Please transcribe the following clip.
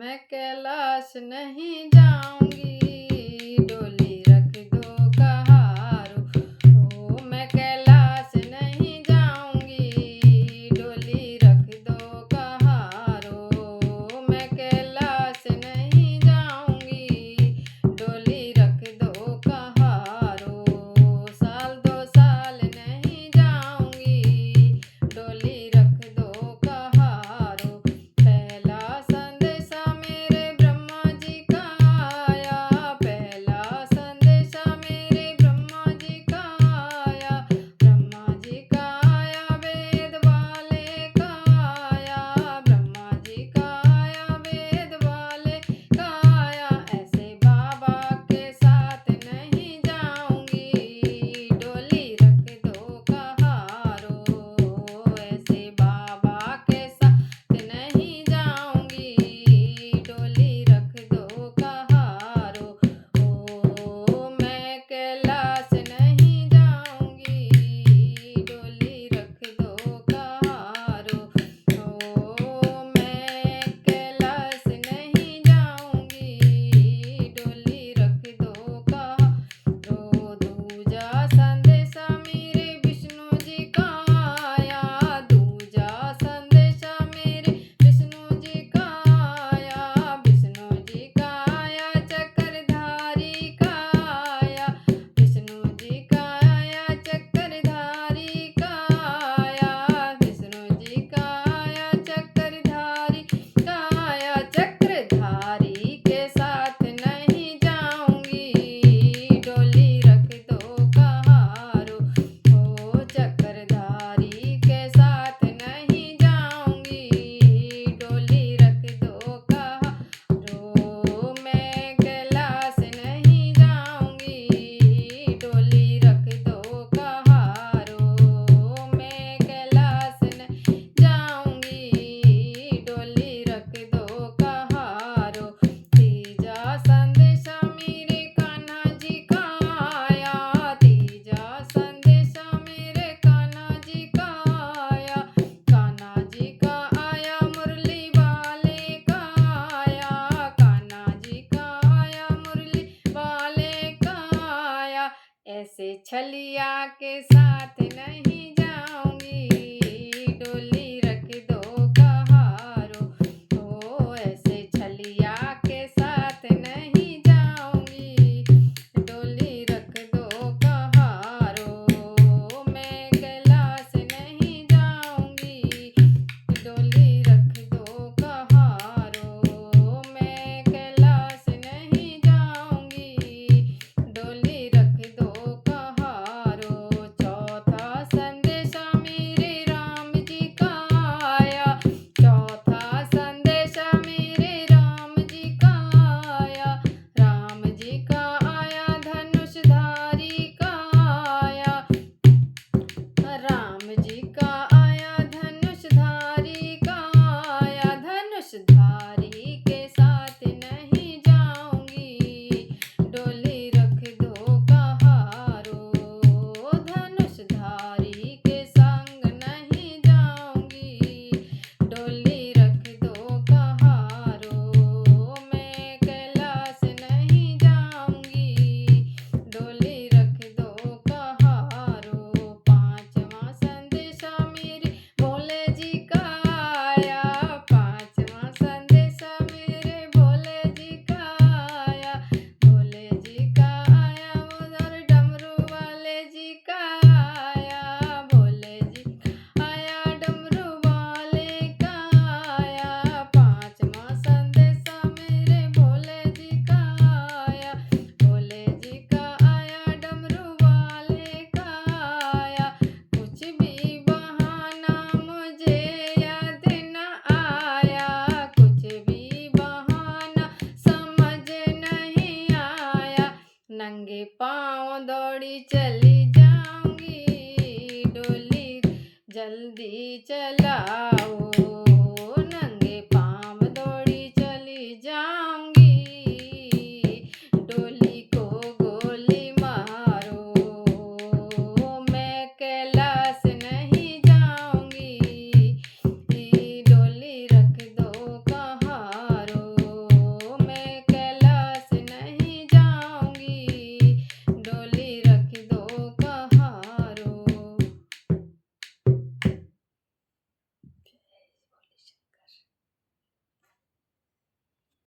मैं कैलाश नहीं जाऊंगी, डोली रख दो कहारो। ओ मैं कैलाश नहीं जाऊंगी, डोली रख दो कहारो। मैं कैलाश नहीं जाऊंगी, डोली रख दो कहारो। साल 2 साल नहीं जाऊंगी, डोली रख दो कहारो। पहला संदेशा मेरे ब्रह्मा जी का आया, पहला संदेशा मेरे ब्रह्मा जी का आया। ब्रह्मा जी का आया, वेद वाले का आया। ब्रह्मा जी का आया, वेद वाले का आया। ऐसे बाबा के साथ नहीं जाऊंगी, डोली रख दो कहारो। ऐसे बाबा के साथ नहीं जाऊंगी, डोली रख दो कहारो। ओ मैं कैलाश नहीं जाऊंगी, डोली रख दो कहारो। ओ मैं कैलाश नहीं जाऊंगी, डोली रख दो कहारो। दूजा संदेशा मेरे विष्णु जी का आया, दूजा संदेशा मेरे विष्णु जी का आया। विष्णु जी का आया, चक्रधारी का आया। विष्णु जी का आया, चक्रधारी का आया। विष्णु जी का आया, चक्रधारी का आया। चक्रधारी के साथ नहीं जाऊंगी, डोली रख दो कहारो। ओ चक्रधारी के साथ नहीं जाऊंगी, डोली रख दो कहारो। मैं कैलाश नहीं जाऊंगी, डोली रख दो कहारो। मैं कैलाश नहीं जाऊंगी, डोली रख दो कहारो। तीजा संदेशा मेरे कान्हा जी का आया, तीजा संदेशा मेरे कान्हा जी का आया। कान्हा जी का आया, मुरली वाले का आया। कान्हा जी का आया, मुरली वाले का आया। ऐसे छलिया के साथ नहीं